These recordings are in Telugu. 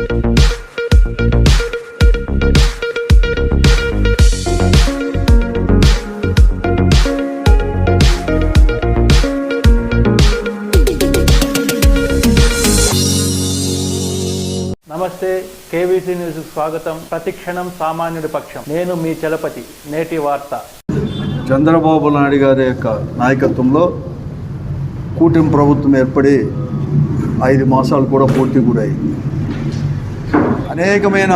నమస్తే, కేవీసీ న్యూస్ స్వాగతం. ప్రతిక్షణం సామాన్యుడి పక్షం. నేను మీ చలపతి. నేటి వార్త. చంద్రబాబు నాయుడు గారి యొక్క నాయకత్వంలో కూటమి ప్రభుత్వం ఏర్పడి 5 మాసాలు కూడా పూర్తి కూడా అయింది. అనేకమైన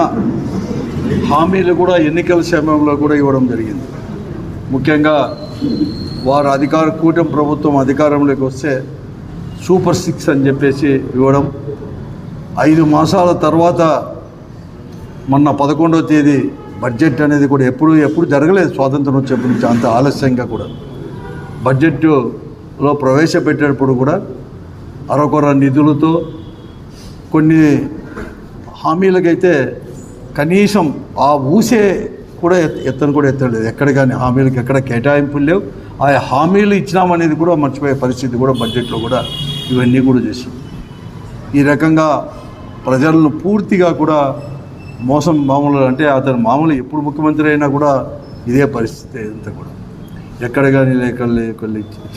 హామీలు కూడా ఎన్నికల సమయంలో కూడా ఇవ్వడం జరిగింది. ముఖ్యంగా వారు కూటమి ప్రభుత్వం అధికారంలోకి వస్తే సూపర్ 6 అని చెప్పేసి ఇవ్వడం. 5 మాసాల తర్వాత మొన్న 11వ తేదీ బడ్జెట్ అనేది కూడా ఎప్పుడు జరగలేదు. స్వాతంత్రం వచ్చేప్పటి నుంచి అంత ఆలస్యంగా కూడా బడ్జెట్లో ప్రవేశపెట్టేటప్పుడు కూడా అరకొర నిధులతో కొన్ని హామీలకైతే కనీసం ఆ ఊసే కూడా ఎత్తను కూడా ఎత్తలేదు. ఎక్కడ కానీ హామీలకు ఎక్కడ కేటాయింపులు లేవు. ఆ హామీలు ఇచ్చినామనేది కూడా మర్చిపోయే పరిస్థితి కూడా బడ్జెట్లో కూడా ఇవన్నీ కూడా చేసాం. ఈ రకంగా ప్రజలను పూర్తిగా కూడా మోసం. మామూలు అంటే అతను మామూలు ఎప్పుడు ముఖ్యమంత్రి అయినా కూడా ఇదే పరిస్థితి అంతా కూడా ఎక్కడ కానీ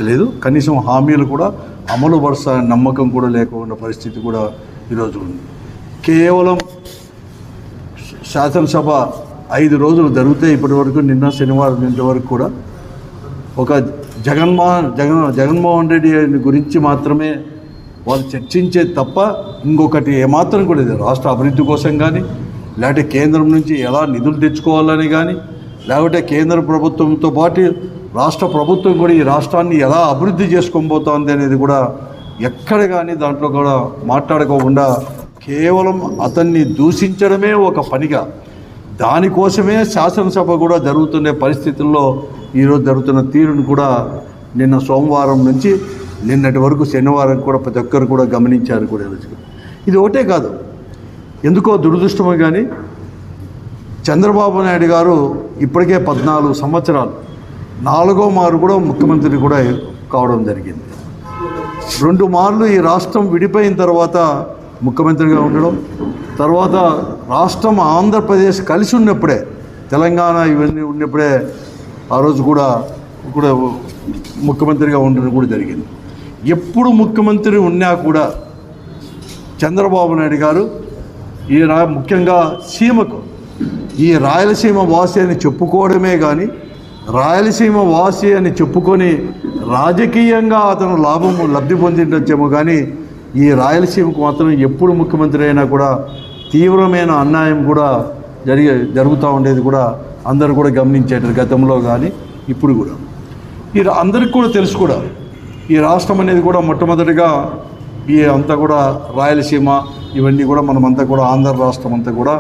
లేదు. కనీసం హామీలు కూడా అమలు పరుస్తా నమ్మకం కూడా లేకుండా పరిస్థితి కూడా ఈరోజు ఉంది. కేవలం శాసనసభ 5 రోజులు జరిగితే ఇప్పటి వరకు నిన్న శనివారం ఇంతవరకు కూడా ఒక జగన్మోహన్ రెడ్డి గురించి మాత్రమే వాళ్ళు చర్చించే తప్ప ఇంకొకటి ఏమాత్రం కూడా లేదు. రాష్ట్ర అభివృద్ధి కోసం కానీ, లేకపోతే కేంద్రం నుంచి ఎలా నిధులు తెచ్చుకోవాలని కానీ, లేకపోతే కేంద్ర ప్రభుత్వంతో పాటు రాష్ట్ర ప్రభుత్వం కూడా ఈ రాష్ట్రాన్ని ఎలా అభివృద్ధి చేసుకోబోతోంది అనేది కూడా ఎక్కడ కానీ దాంట్లో కూడా మాట్లాడుకోకుండా కేవలం అతన్ని దూషించడమే ఒక పనిగా, దానికోసమే శాసనసభ కూడా జరుగుతున్న పరిస్థితుల్లో ఈరోజు జరుగుతున్న తీరును కూడా నిన్న సోమవారం నుంచి నిన్నటి వరకు శనివారం కూడా ప్రతి ఒక్కరు కూడా గమనించారు కూడా. ఇది ఒకటే కాదు, ఎందుకో దురదృష్టమే కానీ చంద్రబాబు నాయుడు గారు ఇప్పటికే 14 సంవత్సరాలు 4వ మారు కూడా ముఖ్యమంత్రి కూడా కావడం జరిగింది. 2 మార్లు ఈ రాష్ట్రం విడిపోయిన తర్వాత ముఖ్యమంత్రిగా ఉండడం, తర్వాత రాష్ట్రం ఆంధ్రప్రదేశ్ కలిసి ఉన్నప్పుడే, తెలంగాణ ఇవన్నీ ఉన్నప్పుడే ఆ రోజు కూడా ముఖ్యమంత్రిగా ఉండడం కూడా జరిగింది. ఎప్పుడు ముఖ్యమంత్రి ఉన్నా కూడా చంద్రబాబు నాయుడు గారు ముఖ్యంగా సీమకు ఈ రాయలసీమ వాసి అని చెప్పుకోవడమే కానీ, రాయలసీమ వాసి అని చెప్పుకొని రాజకీయంగా అతను లబ్ధి పొందిండొచ్చేమో కానీ ఈ రాయలసీమకు మాత్రం ఎప్పుడు ముఖ్యమంత్రి అయినా కూడా తీవ్రమైన అన్యాయం కూడా జరుగుతూ ఉండేది కూడా అందరూ కూడా గమనించేటారు. గతంలో కానీ ఇప్పుడు కూడా అందరికీ కూడా తెలుసు కూడా ఈ రాష్ట్రం అనేది కూడా మొట్టమొదటిగా ఈ అంతా కూడా రాయలసీమ ఇవన్నీ కూడా మనమంతా కూడా ఆంధ్ర రాష్ట్రం అంతా కూడా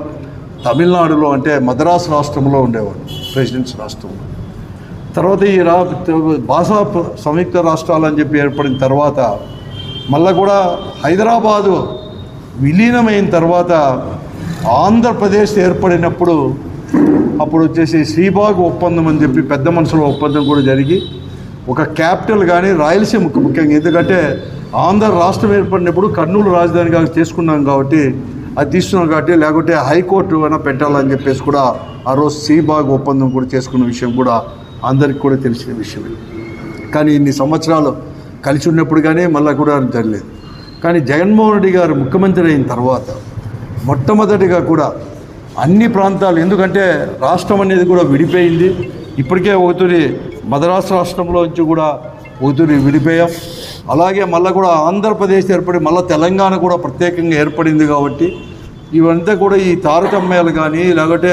తమిళనాడులో అంటే మద్రాసు రాష్ట్రంలో ఉండేవాడు, ప్రెసిడెంట్స్ రాష్ట్రంలో. తర్వాత ఈ భాషా సంయుక్త రాష్ట్రాలు అని చెప్పి ఏర్పడిన తర్వాత మళ్ళీ కూడా హైదరాబాదు విలీనమైన తర్వాత ఆంధ్రప్రదేశ్ ఏర్పడినప్పుడు అప్పుడు వచ్చేసి శ్రీబాగ్ ఒప్పందం అని చెప్పి పెద్ద మనుషుల ఒప్పందం కూడా జరిగి ఒక క్యాపిటల్ కానీ రాయలసీమకు ముఖ్యంగా, ఎందుకంటే ఆంధ్ర రాష్ట్రం ఏర్పడినప్పుడు కర్నూలు రాజధానిగా చేసుకున్నాం కాబట్టి అది తీసుకున్నాం కాబట్టి, లేకపోతే హైకోర్టు అయినా పెట్టాలని చెప్పేసి కూడా ఆ రోజు శ్రీబాగ్ ఒప్పందం కూడా చేసుకున్న విషయం కూడా అందరికీ కూడా తెలిసిన విషయమే. కానీ ఇన్ని సంవత్సరాలు కలిసి ఉన్నప్పుడు కానీ మళ్ళీ కూడా జరగలేదు. కానీ జగన్మోహన్ రెడ్డి గారు ముఖ్యమంత్రి అయిన తర్వాత మొట్టమొదటిగా కూడా అన్ని ప్రాంతాలు, ఎందుకంటే రాష్ట్రం అనేది కూడా విడిపోయింది. ఇప్పటికే ఒకటి మద్రాసు రాష్ట్రంలో నుంచి కూడా ఒకటి విడిపోయాం. అలాగే మళ్ళీ కూడా ఆంధ్రప్రదేశ్ ఏర్పడి మళ్ళీ తెలంగాణ కూడా ప్రత్యేకంగా ఏర్పడింది కాబట్టి ఇవంతా కూడా ఈ తారతమ్యాలు కానీ, లేకపోతే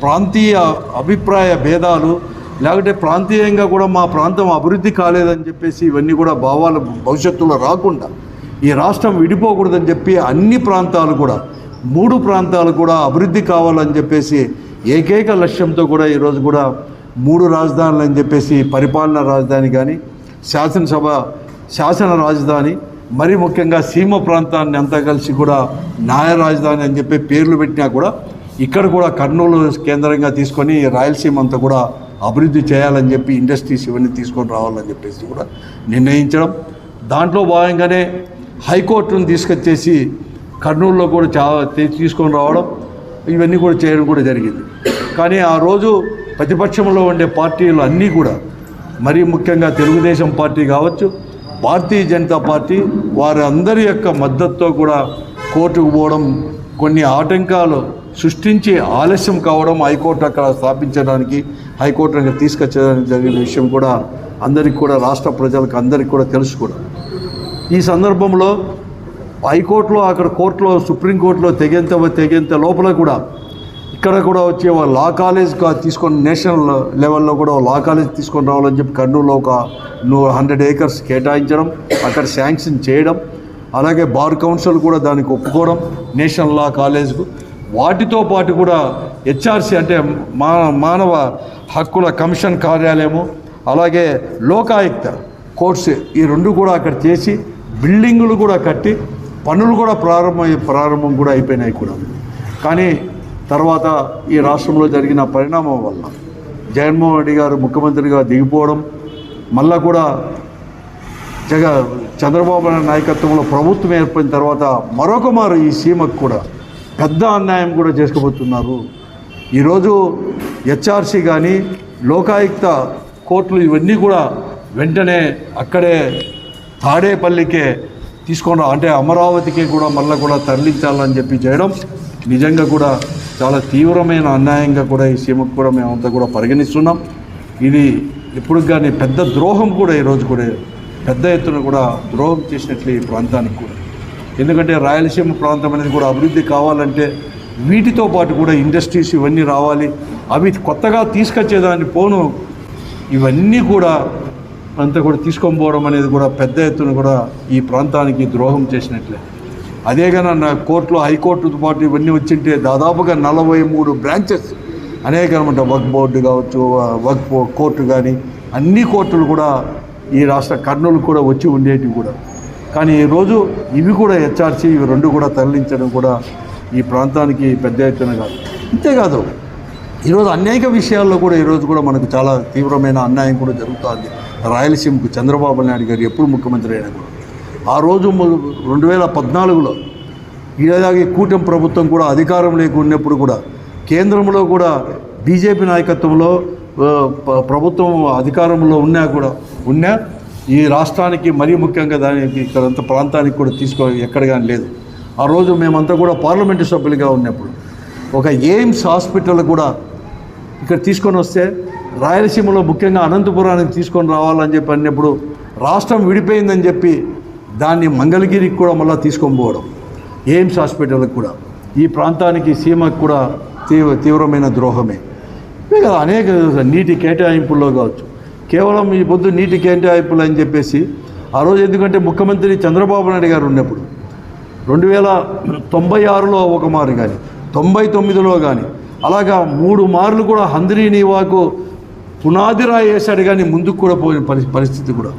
ప్రాంతీయ అభిప్రాయ భేదాలు, లేకపోతే ప్రాంతీయంగా కూడా మా ప్రాంతం అభివృద్ధి కాలేదని చెప్పేసి ఇవన్నీ కూడా భావాలు భవిష్యత్తులో రాకుండా ఈ రాష్ట్రం విడిపోకూడదని చెప్పి అన్ని ప్రాంతాలు కూడా 3 ప్రాంతాలు కూడా అభివృద్ధి కావాలని చెప్పేసి ఏకైక లక్ష్యంతో కూడా ఈరోజు కూడా 3 రాజధానులు అని చెప్పేసి పరిపాలనా రాజధాని కానీ, శాసన రాజధాని, మరి ముఖ్యంగా సీమ ప్రాంతాన్ని అంతా కలిసి కూడా న్యాయ రాజధాని అని చెప్పి పేర్లు పెట్టినా కూడా ఇక్కడ కూడా కర్నూలు కేంద్రంగా తీసుకొని రాయలసీమ అంతా కూడా అభివృద్ధి చేయాలని చెప్పి ఇండస్ట్రీస్ ఇవన్నీ తీసుకొని రావాలని చెప్పేసి కూడా నిర్ణయించడం. దాంట్లో భాగంగానే హైకోర్టును తీసుకొచ్చేసి కర్నూలులో కూడా తీసుకొని రావడం ఇవన్నీ కూడా చేయడం కూడా జరిగింది. కానీ ఆ రోజు ప్రతిపక్షంలో ఉండే పార్టీలు అన్నీ కూడా మరీ ముఖ్యంగా తెలుగుదేశం పార్టీ కావచ్చు, భారతీయ జనతా పార్టీ వారి అందరి యొక్క మద్దతుతో కూడా కోర్టుకు పోవడం, కొన్ని ఆటంకాలు సృష్టించి ఆలస్యం కావడం, హైకోర్టు అక్కడ స్థాపించడానికి హైకోర్టు అక్కడ తీసుకొచ్చడానికి జరిగిన విషయం కూడా అందరికీ కూడా రాష్ట్ర ప్రజలకు అందరికీ కూడా తెలుసు కూడా. ఈ సందర్భంలో హైకోర్టులో అక్కడ కోర్టులో సుప్రీంకోర్టులో తెగేంత లోపల కూడా ఇక్కడ కూడా వచ్చే లా కాలేజ్ తీసుకొని నేషనల్ లెవెల్లో కూడా లా కాలేజ్ తీసుకొని రావాలని చెప్పి కర్నూలులో ఒక 100 acres కేటాయించడం, అక్కడ శాంక్షన్ చేయడం, అలాగే బార్ కౌన్సిల్ కూడా దానికి ఒప్పుకోవడం నేషనల్ లా కాలేజ్కు. వాటితో పాటు కూడా హెచ్ఆర్సీ అంటే మానవ హక్కుల కమిషన్ కార్యాలయము, అలాగే లోకాయుక్త కోర్ట్స్ ఈ రెండు కూడా అక్కడ చేసి బిల్డింగులు కూడా కట్టి పనులు కూడా ప్రారంభం కూడా అయిపోయినాయి కూడా. కానీ తర్వాత ఈ రాష్ట్రంలో జరిగిన పరిణామం వల్ల జగన్మోహన్ రెడ్డి గారు ముఖ్యమంత్రిగా దిగిపోవడం, మళ్ళా కూడా చంద్రబాబు నాయుడు నాయకత్వంలో ప్రభుత్వం ఏర్పడిన తర్వాత మరొకమారు ఈ సీమకు కూడా పెద్ద అన్యాయం కూడా చేసుకోబోతున్నారు. ఈరోజు హెచ్ఆర్సీ కానీ లోకాయుక్త కోర్టులు ఇవన్నీ కూడా వెంటనే అక్కడే తాడేపల్లికే తీసుకొని అంటే అమరావతికి కూడా మళ్ళీ కూడా తరలించాలని చెప్పి చేయడం నిజంగా కూడా చాలా తీవ్రమైన అన్యాయంగా కూడా ఈ సీమకు కూడా మేమంతా కూడా పరిగణిస్తున్నాం. ఇది ఎప్పుడు కానీ పెద్ద ద్రోహం కూడా ఈరోజు కూడా పెద్ద ఎత్తున కూడా ద్రోహం చేసినట్లు ఈ ప్రాంతానికి కూడా. ఎందుకంటే రాయలసీమ ప్రాంతం అనేది కూడా అభివృద్ధి కావాలంటే వీటితో పాటు కూడా ఇండస్ట్రీస్ ఇవన్నీ రావాలి. అవి కొత్తగా తీసుకొచ్చేదాన్ని పోను ఇవన్నీ కూడా అంతా కూడా తీసుకొని పోవడం అనేది కూడా పెద్ద ఎత్తున కూడా ఈ ప్రాంతానికి ద్రోహం చేసినట్లే. అదే కానీ నా కోర్టులో హైకోర్టుతో పాటు ఇవన్నీ వచ్చింటే దాదాపుగా 43 బ్రాంచెస్ అనేకమంట వక్ఫ్ బోర్డు కావచ్చు, వక్ఫ్ కోర్టు కానీ అన్ని కోర్టులు కూడా ఈ రాష్ట్ర కర్నూలు కూడా వచ్చి ఉండేటివి కూడా. కానీ ఈరోజు ఇవి కూడా హెచ్ఆర్సీ ఇవి రెండు కూడా తరలించడం కూడా ఈ ప్రాంతానికి పెద్ద ఎత్తున కాదు. అంతేకాదు ఈరోజు అనేక విషయాల్లో కూడా ఈరోజు కూడా మనకు చాలా తీవ్రమైన అన్యాయం కూడా జరుగుతుంది. రాయలసీమకు చంద్రబాబు నాయుడు గారు ఎప్పుడు ముఖ్యమంత్రి అయినా కూడా ఆ రోజు 2014లో ఇలాగే కూటమి ప్రభుత్వం కూడా అధికారం లేకున్నప్పుడు కూడా కేంద్రంలో కూడా బీజేపీ నాయకత్వంలో ప్రభుత్వం అధికారంలో ఉన్నా ఈ రాష్ట్రానికి మరీ ముఖ్యంగా దానికి ఇక్కడంత ప్రాంతానికి కూడా ఎక్కడ కానీ లేదు. ఆ రోజు మేమంతా కూడా పార్లమెంటు సభ్యులుగా ఉన్నప్పుడు ఒక ఎయిమ్స్ హాస్పిటల్ కూడా ఇక్కడ తీసుకొని వస్తే రాయలసీమలో ముఖ్యంగా అనంతపురానికి తీసుకొని రావాలని చెప్పి అన్నప్పుడు రాష్ట్రం విడిపోయిందని చెప్పి దాన్ని మంగళగిరికి కూడా మళ్ళీ తీసుకొని పోవడం ఎయిమ్స్ హాస్పిటల్కి కూడా ఈ ప్రాంతానికి సీమకు కూడా తీవ్రమైన ద్రోహమే. కదా అనేక నీటి కేటాయింపుల్లో కావచ్చు, కేవలం ఈ పొద్దు నీటి కేటాయింపులు అని చెప్పేసి ఆ రోజు ఎందుకంటే ముఖ్యమంత్రి చంద్రబాబు నాయుడు గారు ఉన్నప్పుడు 1996లో ఒక మారు కానీ 99లో కానీ అలాగా 3 మార్లు కూడా హంద్రీనీవాకు పునాది రాయి వేశాడు కానీ ముందుకు కూడా పోయిన పరిస్థితి కూడా.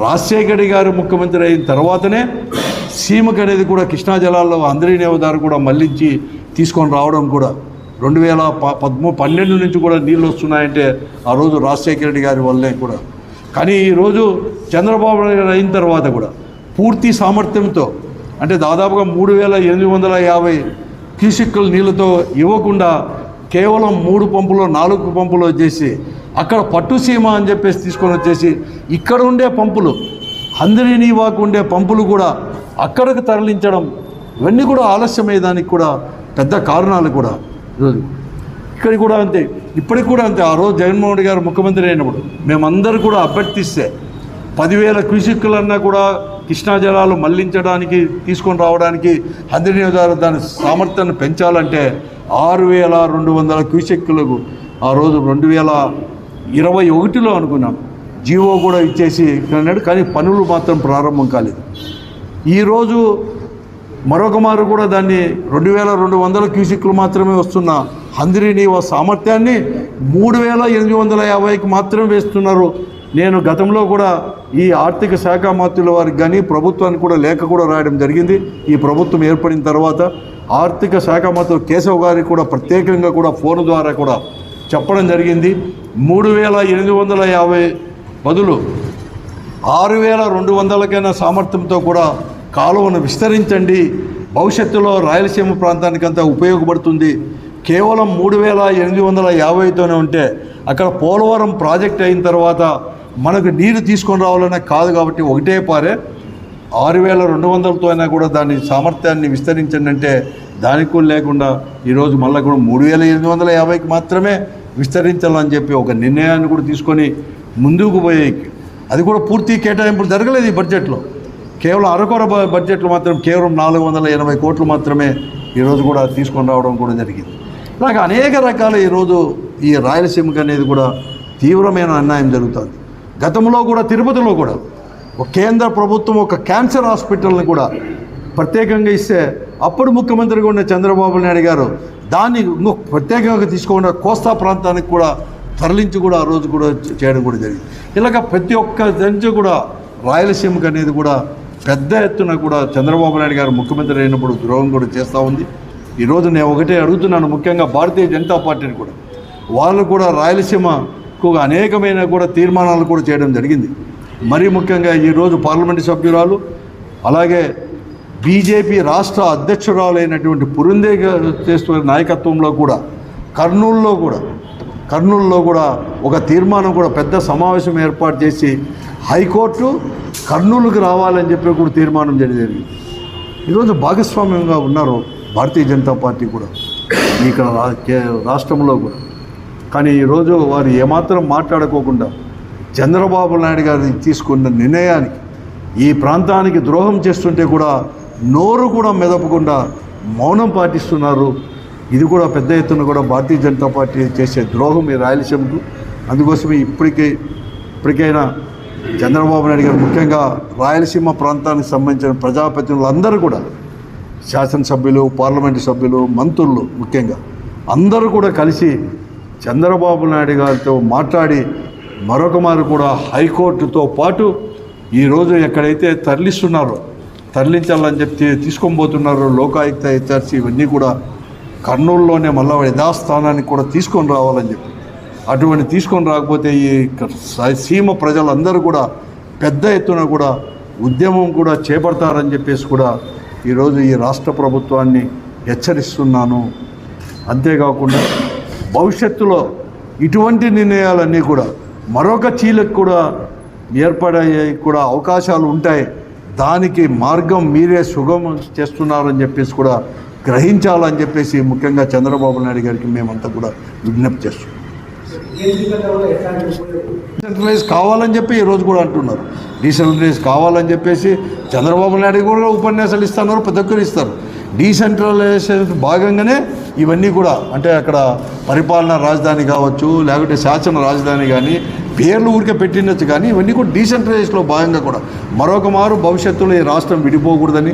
రాజశేఖర్ గారు ముఖ్యమంత్రి అయిన తర్వాతనే సీమకు అనేది కూడా కృష్ణా జలాల్లో హంద్రీనీవా దారి కూడా మళ్ళించి తీసుకొని రావడం కూడా 2012 నుంచి కూడా నీళ్ళు వస్తున్నాయంటే ఆ రోజు రాజశేఖర రెడ్డి గారి వల్లే కూడా. కానీ ఈరోజు చంద్రబాబు నాయుడు గారు అయిన తర్వాత కూడా పూర్తి సామర్థ్యంతో అంటే దాదాపుగా 3850 క్యూసెక్కుల నీళ్ళతో ఇవ్వకుండా కేవలం 3 పంపులు 4 పంపులు చేసి అక్కడ పట్టుసీమ అని చెప్పేసి తీసుకొని వచ్చేసి ఇక్కడ ఉండే పంపులు హంద్రీనీవాకు ఉండే పంపులు కూడా అక్కడికి తరలించడం ఇవన్నీ కూడా ఆలస్యమయ్యేదానికి కూడా పెద్ద కారణాలు కూడా ఈరోజు ఇక్కడ కూడా అంతే, ఇప్పటికి కూడా అంతే. ఆ రోజు జగన్మోహన్ రెడ్డి గారు ముఖ్యమంత్రి అయినప్పుడు మేమందరూ కూడా అభ్యర్థిస్తే 10,000 క్యూసెక్కులన్నా కూడా కృష్ణా జలాలు మళ్లించడానికి తీసుకొని రావడానికి హంద్రీనీవా దాని సామర్థ్యాన్ని పెంచాలంటే 6,200 క్యూసెక్కులకు ఆ రోజు 2021లో అనుకున్నాం జీవో కూడా ఇచ్చేసి అన్నాడు. కానీ పనులు మాత్రం ప్రారంభం కాలేదు. ఈరోజు మరొక మారు కూడా దాన్ని 2,200 క్యూసెక్కులు మాత్రమే వస్తున్న హంద్రీనీవా సామర్థ్యాన్ని 3,850కి మాత్రమే వేస్తున్నారు. నేను గతంలో కూడా ఈ ఆర్థిక శాఖ మంత్రుల వారికి కానీ ప్రభుత్వానికి కూడా లేఖ కూడా రాయడం జరిగింది. ఈ ప్రభుత్వం ఏర్పడిన తర్వాత ఆర్థిక శాఖ మంత్రులు కేశవ్ గారికి కూడా ప్రత్యేకంగా కూడా ఫోన్ ద్వారా కూడా చెప్పడం జరిగింది. 3,850 బదులు 6,200కైనా సామర్థ్యంతో కూడా కాలువను విస్తరించండి, భవిష్యత్తులో రాయలసీమ ప్రాంతానికంతా ఉపయోగపడుతుంది. కేవలం 3,850తోనే ఉంటే అక్కడ పోలవరం ప్రాజెక్ట్ అయిన తర్వాత మనకు నీరు తీసుకొని రావాలనే కాదు. కాబట్టి ఒకటే పారే 6,200తో అయినా కూడా దాని సామర్థ్యాన్ని విస్తరించండి అంటే దానికి కూడా లేకుండా ఈరోజు మళ్ళీ కూడా 3,850కి మాత్రమే విస్తరించాలని చెప్పి ఒక నిర్ణయాన్ని కూడా తీసుకొని ముందుకు పోయి అది కూడా పూర్తి కేటాయింపులు జరగలేదు ఈ బడ్జెట్లో. కేవలం అరకొర బడ్జెట్లో మాత్రం కేవలం 480 కోట్లు మాత్రమే ఈరోజు కూడా తీసుకొని రావడం కూడా జరిగింది. ఇలాగ అనేక రకాల ఈరోజు ఈ రాయలసీమకి అనేది కూడా తీవ్రమైన అన్యాయం జరుగుతుంది. గతంలో కూడా తిరుపతిలో కూడా ఒక కేంద్ర ప్రభుత్వం ఒక క్యాన్సర్ హాస్పిటల్ని కూడా ప్రత్యేకంగా ఇస్తే అప్పుడు ముఖ్యమంత్రిగా ఉన్న చంద్రబాబు నాయుడు గారు దాన్ని ఇంకొక ప్రత్యేకంగా తీసుకోకుండా కోస్తా ప్రాంతానికి కూడా తరలించి కూడా ఆ రోజు కూడా చేయడం కూడా జరిగింది. ఇలాగ ప్రతి ఒక్క నుంచి కూడా రాయలసీమకి అనేది కూడా పెద్ద ఎత్తున కూడా చంద్రబాబు నాయుడు గారు ముఖ్యమంత్రి అయినప్పుడు ద్రోహం కూడా చేస్తూ ఉంది. ఈరోజు నేను ఒకటే అడుగుతున్నాను, ముఖ్యంగా భారతీయ జనతా పార్టీని కూడా వాళ్ళు కూడా రాయలసీమకు అనేకమైన కూడా తీర్మానాలు కూడా చేయడం జరిగింది. మరీ ముఖ్యంగా ఈరోజు పార్లమెంటు సభ్యురాలు అలాగే బీజేపీ రాష్ట్ర అధ్యక్షురాలైనటువంటి పురంధేశ్వరి నాయకత్వంలో కూడా కర్నూలులో కూడా ఒక తీర్మానం కూడా పెద్ద సమావేశం ఏర్పాటు చేసి హైకోర్టు కర్నూలుకు రావాలని చెప్పి కూడా తీర్మానం జరిగింది. ఈరోజు భాగస్వామ్యంగా ఉన్నారు భారతీయ జనతా పార్టీ కూడా ఇక్కడ రాష్ట్రంలో కూడా. కానీ ఈరోజు వారు ఏమాత్రం మాట్లాడుకోకుండా చంద్రబాబు నాయుడు గారు తీసుకున్న నిర్ణయానికి ఈ ప్రాంతానికి ద్రోహం చేస్తుంటే కూడా నోరు కూడా మెదపకుండా మౌనం పాటిస్తున్నారు. ఇది కూడా పెద్ద ఎత్తున కూడా భారతీయ జనతా పార్టీ చేసే ద్రోహం ఈ రాయలసీమకు. అందుకోసమే ఇప్పటికైనా చంద్రబాబు నాయుడు గారు ముఖ్యంగా రాయలసీమ ప్రాంతానికి సంబంధించిన ప్రజాప్రతినిధులందరూ కూడా శాసనసభ్యులు, పార్లమెంటు సభ్యులు, మంత్రులు ముఖ్యంగా అందరూ కూడా కలిసి చంద్రబాబు నాయుడు గారితో మాట్లాడి మరొక మారు కూడా హైకోర్టుతో పాటు ఈరోజు ఎక్కడైతే తరలించాలని చెప్పి తీసుకొని పోతున్నారో లోకాయుక్త హెచ్ఆర్సీ ఇవన్నీ కూడా కర్నూలులోనే మళ్ళీ యథాస్థానానికి కూడా తీసుకొని రావాలని చెప్పి, అటువంటి తీసుకొని రాకపోతే ఈ సీమ ప్రజలందరూ కూడా పెద్ద ఎత్తున కూడా ఉద్యమం కూడా చేపడతారని చెప్పేసి కూడా ఈరోజు ఈ రాష్ట్ర ప్రభుత్వాన్ని హెచ్చరిస్తున్నాను. అంతేకాకుండా భవిష్యత్తులో ఇటువంటి నిర్ణయాలన్నీ కూడా మరొక చీలకు కూడా ఏర్పడే కూడా అవకాశాలు ఉంటాయి. దానికి మార్గం మీరే సుగమం చేస్తున్నారని చెప్పేసి కూడా గ్రహించాలని చెప్పేసి ముఖ్యంగా చంద్రబాబు నాయుడు గారికి మేమంతా కూడా విజ్ఞప్తి చేస్తున్నాం. డీసెంట్రలైజ్ కావాలని చెప్పి ఈరోజు కూడా అంటున్నారు. డీసెంట్రలైజ్ కావాలని చెప్పేసి చంద్రబాబు నాయుడు కూడా ఉపన్యాసాలు ఇస్తున్నారు, ప్రతి ఒక్కరు ఇస్తారు. డీసెంట్రలైజేషన్ భాగంగానే ఇవన్నీ కూడా అంటే అక్కడ పరిపాలనా రాజధాని కావచ్చు, లేకపోతే శాసన రాజధాని కానీ పేర్లు ఊరికే పెట్టినచ్చు, కానీ ఇవన్నీ కూడా డీసెంట్రలైజేషన్లో భాగంగా కూడా మరొక మారు భవిష్యత్తులో ఈ రాష్ట్రం విడిపోకూడదని,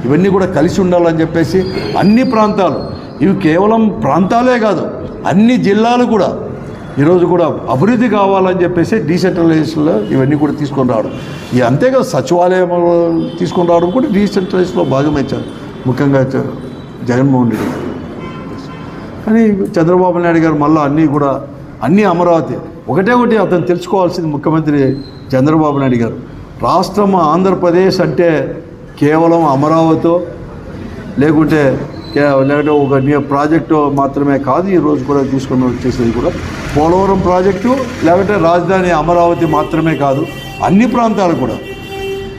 ఇవన్నీ కూడా కలిసి ఉండాలని చెప్పేసి అన్ని ప్రాంతాలు, ఇవి కేవలం ప్రాంతాలే కాదు అన్ని జిల్లాలు కూడా ఈరోజు కూడా అభివృద్ధి కావాలని చెప్పేసి డీసెంట్రలైజేషన్లో ఇవన్నీ కూడా తీసుకొని రావడం, ఇక అంతేకాదు సచివాలయం తీసుకొని రావడం కూడా డీసెంట్రలైజేషన్లో భాగమైంచారు ముఖ్యంగా జగన్మోహన్ రెడ్డి. కానీ చంద్రబాబు నాయుడు గారు మళ్ళీ అన్నీ అమరావతి ఒకటి అతను తెలుసుకోవాల్సింది ముఖ్యమంత్రి చంద్రబాబు నాయుడు గారు, రాష్ట్రం ఆంధ్రప్రదేశ్ అంటే కేవలం అమరావతి లేకుంటే ఒక ప్రాజెక్టు మాత్రమే కాదు. ఈరోజు కూడా తీసుకొని వచ్చేసేది కూడా పోలవరం ప్రాజెక్టు లేకపోతే రాజధాని అమరావతి మాత్రమే కాదు, అన్ని ప్రాంతాలు కూడా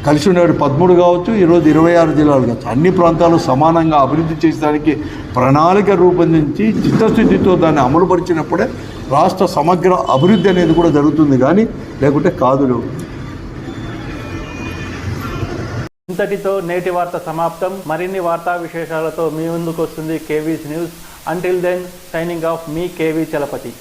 కలిసి ఉండేవాడు 13 కావచ్చు, ఈరోజు 26 జిల్లాలు కావచ్చు, అన్ని ప్రాంతాలు సమానంగా అభివృద్ధి చేసడానికి ప్రణాళిక రూపొందించి చిత్తశుద్ధితో దాన్ని అమలుపరిచినప్పుడే రాష్ట్ర సమగ్ర అభివృద్ధి అనేది కూడా జరుగుతుంది, కానీ లేకుంటే కాదు. ఇంతటితో నేటి వార్త సమాప్తం. మరిన్ని వార్తా విశేషాలతో మీ ముందుకు వస్తుంది KV's news. Until then signing off మీ కేవీ చలపతి.